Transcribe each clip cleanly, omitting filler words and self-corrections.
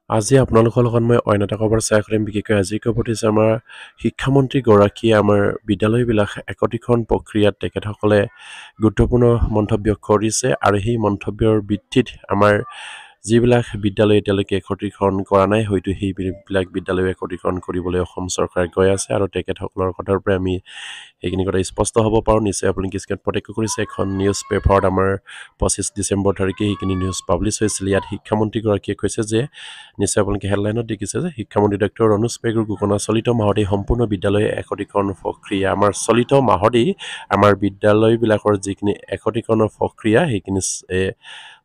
আজি আপোনালোকৰ লগত মই অন্য এটা খবৰ শ্বেয়াৰ কৰিম বিশেষকৈ আজি খবৰটো হৈছে আমাৰ শিক্ষামন্ত্ৰী গৰাকীয়ে আমাৰ বিদ্যালয়বিলাক একত্ৰীকৰণ প্ৰক্ৰিয়াত তেখেতসকলে গুৰুত্বপূৰ্ণ মন্তব্য কৰিছে আৰু সেই মন্তব্যৰ ভিত্তিত আমাৰ যিবিলাক বিদ্যালয় এতিয়ালৈকে একত্ৰীকৰণ কৰা নাই হয়তো সেইবিলাক বিদ্যালয় একত্ৰীকৰণ কৰিবলৈ অসম চৰকাৰে গৈ আছে আৰু তেখেতসকলৰ কথাৰ পৰা আমি সেইখিনি কথা স্পষ্ট হ'ব পাৰোঁ নিশ্চয় আপুনি কিছুমান প্ৰত্যক্ষ কৰিছে এখন নিউজ পেপাৰত আমাৰ 25 ডিচেম্বৰ তাৰিখে সেইখিনি নিউজ পাব্লিছ হৈছিল ইয়াত শিক্ষামন্ত্ৰীগৰাকীয়ে কৈছে যে নিশ্চয় আপোনালোকে হেডলাইনত দেখিছে যে শিক্ষামন্ত্ৰী ডক্টৰ ৰণোজ পেগুৰ ঘোষণা চলিত মাহতেই সম্পূৰ্ণ বিদ্যালয় একত্ৰীকৰণ প্ৰক্ৰিয়া আমাৰ চলিত মাহতেই আমাৰ বিদ্যালয়বিলাকৰ যিখিনি একত্ৰীকৰণৰ প্ৰক্ৰিয়া সেইখিনি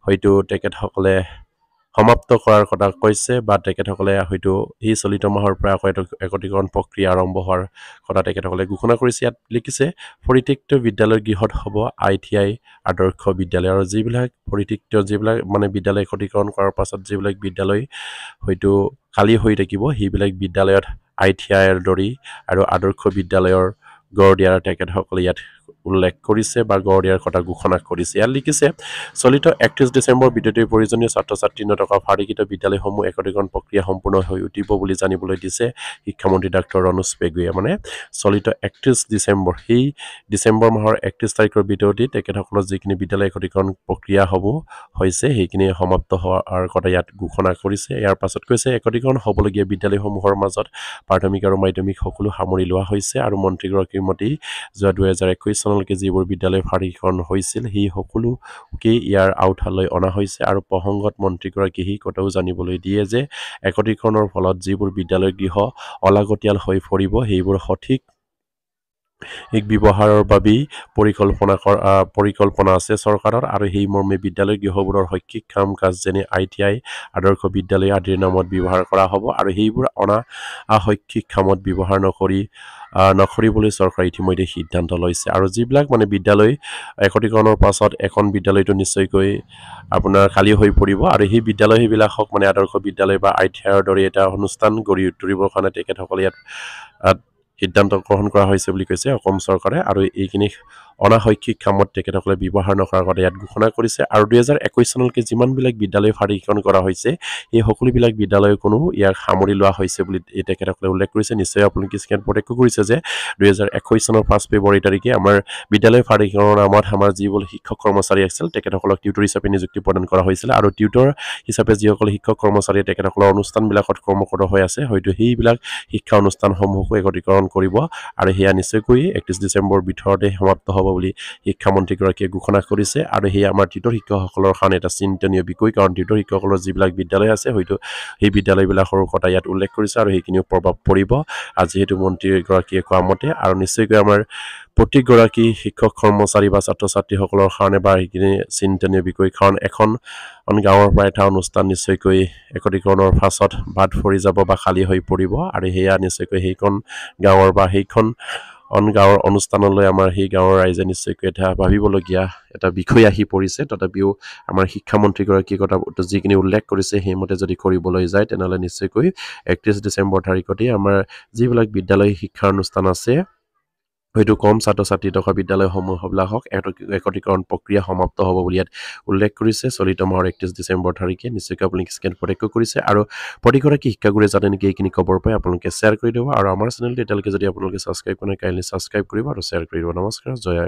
হয়তো তেখেতসকলে সমাপ্ত কৰাৰ কথা কৈছে বা তেখেতসকলে হয়তো এই চলিত মাহৰ পৰা আকৌ একত্ৰীকৰণ প্ৰক্ৰিয়া আৰম্ভ হোৱাৰ কথা তেখেতসকলে ঘোষণা কৰিছে ইয়াত লিখিছে পৰিত্যক্ত বিদ্যালয় গৃহত হ'ব ITI আদৰ্শ বিদ্যালয় আৰু যিবিলাক পৰিত্যক্ত যিবিলাক মানে বিদ্যালয় একত্ৰীকৰণ কৰাৰ পাছত যিবিলাক বিদ্যালয় হয়তো খালী হৈ থাকিব সেইবিলাক বিদ্যালয়ত ITIৰ দৰে আৰু আদৰ্শ বিদ্যালয়ৰ গঢ় দিয়াৰ তেখেতসকলে ইয়াত উল্লেখ কৰিছে বা গঢ় দিয়াৰ কথা ঘোষণা কৰিছে ইয়াত লিখিছে চলিত 31 ডিচেম্বৰ বিদ্যালয়ৰ প্ৰয়োজনীয় ছাত্ৰ ছাত্ৰী নথকা ফাৰিকিত বিদ্যালয়সমূহ একত্ৰীকৰণ প্ৰক্ৰিয়া সম্পূৰ্ণ হৈ উঠিব বুলি জানিবলৈ দিছে শিক্ষামন্ত্ৰী ডক্টৰ ৰণোজ পেগুৱে মানে চলিত 31 ডিচেম্বৰ সেই ডিচেম্বৰ মাহৰ 31 তাৰিখৰ ভিতৰতে তেখেতসকলৰ যিখিনি বিদ্যালয় একত্ৰীকৰণ প্ৰক্ৰিয়া হ'ব হৈছে সেইখিনি সমাপ্ত হোৱাৰ কথা ইয়াত ঘোষণা কৰিছে ইয়াৰ পাছত কৈছে একত্ৰীকৰণ হ'বলগীয়া বিদ্যালয়সমূহৰ মাজত প্ৰাথমিক আৰু মাধ্যমিক সকলো সামৰি লোৱা হৈছে আৰু মন্ত্ৰীগৰাকীৰ মতে যোৱা 2021 চনলৈকে যিবোৰ বিদ্যালয় ফাৰিকৰণ হৈছিল সেই সকলোকে ইয়াৰ আওতালৈ অনা হৈছে আৰু প্ৰসংগত মন্ত্ৰীগৰাকীয়ে সেই কথাও জানিবলৈ দিয়ে যে একত্ৰীকৰণৰ ফলত যিবোৰ বিদ্যালয় গৃহ অলাগতিয়াল হৈ পৰিব সেইবোৰ সঠিক ব্যৱহাৰৰ বাবেই পৰিকল্পনা আছে চৰকাৰৰ আৰু সেই মৰ্মে বিদ্যালয় গৃহবোৰৰ শৈক্ষিক কাম কাজ যেনে ITI আদৰ্শ বিদ্যালয় আদিৰ নামত ব্যৱহাৰ কৰা হ'ব আৰু সেইবোৰ শৈক্ষিক কামত ব্যৱহাৰ নকৰিবলৈ চৰকাৰে ইতিমধ্যে সিদ্ধান্ত লৈছে আৰু যিবিলাক মানে বিদ্যালয় একত্ৰীকৰণৰ পাছত এখন বিদ্যালয়টো নিশ্চয়কৈ আপোনাৰ খালী হৈ পৰিব আৰু সেই বিদ্যালয় সেইবিলাকক মানে আদৰ্শ বিদ্যালয় বা ITIৰ দৰে এটা অনুষ্ঠান গঢ়ি তুলিবৰ কাৰণে তেখেতসকলে ইয়াত সিদ্ধান্ত গ্ৰহণ কৰা হৈছে বুলি কৈছে অসম চৰকাৰে আৰু এইখিনি অনাশৈক্ষিক কামত তেখেতসকলে ব্যৱহাৰ নকৰাৰ কথা ইয়াত ঘোষণা কৰিছে আৰু 2021 চনলৈকে যিমানবিলাক বিদ্যালয় ফাৰিকৰণ কৰা হৈছে এই সকলোবিলাক বিদ্যালয় কোনো ইয়াক সামৰি লোৱা হৈছে বুলি তেখেতসকলে উল্লেখ কৰিছে নিশ্চয় আপোনালোকে কিছুমান প্ৰত্যক্ষ কৰিছে যে 2021 চনৰ 5 ফেব্ৰুৱাৰী তাৰিখে আমাৰ বিদ্যালয় ফাৰিকৰণৰ নামত আমাৰ যিবোৰ শিক্ষক কৰ্মচাৰী আছিল তেখেতসকলক টিউটৰ হিচাপে নিযুক্তি প্ৰদান কৰা হৈছিল আৰু টিউটৰ হিচাপে যিসকল শিক্ষক কৰ্মচাৰীয়ে তেখেতসকলৰ অনুষ্ঠানবিলাকত কৰ্মৰত হৈ আছে হয়তো সেইবিলাক শিক্ষা অনুষ্ঠানসমূহকো একত্ৰীকৰণ কৰিব আৰু সেয়া নিশ্চয়কৈ 31 ডিচেম্বৰ ভিতৰতে সমাপ্ত হ'ব বুলি শিক্ষামন্ত্ৰীগৰাকীয়ে ঘোষণা কৰিছে আৰু সেয়া আমাৰ টিউটৰ শিক্ষকসকলৰ কাৰণে এটা চিন্তনীয় বিষয় কাৰণ টিউটৰ শিক্ষকসকলৰ যিবিলাক বিদ্যালয় আছে হয়তো সেই বিদ্যালয়বিলাকৰ কথা ইয়াত উল্লেখ কৰিছে আৰু সেইখিনিও প্ৰভাৱ পৰিব আৰু যিহেতু মন্ত্ৰীগৰাকীয়ে কোৱা মতে আৰু নিশ্চয়কৈ আমাৰ প্ৰতিগৰাকী শিক্ষক কৰ্মচাৰী বা ছাত্ৰ ছাত্ৰীসকলৰ কাৰণে বা সেইখিনি চিন্তনীয় বিষয় কাৰণ এখন গাঁৱৰ পৰা এটা অনুষ্ঠান নিশ্চয়কৈ একত্ৰীকৰণৰ পাছত বাদ পৰি যাব বা খালী হৈ পৰিব আৰু সেয়া নিশ্চয়কৈ সেইখন গাঁৱৰ বা সেইখন গাঁৱৰ অনুষ্ঠানলৈ আমাৰ সেই গাঁৱৰ ৰাইজে নিশ্চয়কৈ এটা ভাবিবলগীয়া এটা বিষয় আহি পৰিছে তথাপিও আমাৰ শিক্ষামন্ত্ৰীগৰাকীয়ে কথা যিখিনি উল্লেখ কৰিছে সেইমতে যদি কৰিবলৈ যায় তেনেহ'লে নিশ্চয়কৈ 31 ডিচেম্বৰ তাৰিখতেই আমাৰ যিবিলাক বিদ্যালয় শিক্ষা অনুষ্ঠান আছে হয়তো কম ছাত্ৰ ছাত্ৰী থকা বিদ্যালয়সমূহবিলাকক একত্ৰীকৰণ প্ৰক্ৰিয়া সমাপ্ত হ'ব বুলি ইয়াত উল্লেখ কৰিছে চলিত মাহৰ 31 ডিচেম্বৰ তাৰিখে নিশ্চয়কৈ আপোনালোকে স্কেন প্ৰত্যক্ষ কৰিছে আৰু প্ৰতিগৰাকী শিক্ষাগুৰুৱে যাতে নেকি এইখিনি খবৰ পায় আপোনালোকে শ্বেয়াৰ কৰি দিব আৰু আমাৰ চেনেলটো এতিয়ালৈকে যদি আপোনালোকে ছাবস্ক্ৰাইব কৰে কাইণ্ডলি ছাবস্ক্ৰাইব কৰিব আৰু শ্বেয়াৰ কৰি দিব নমস্কাৰ জয়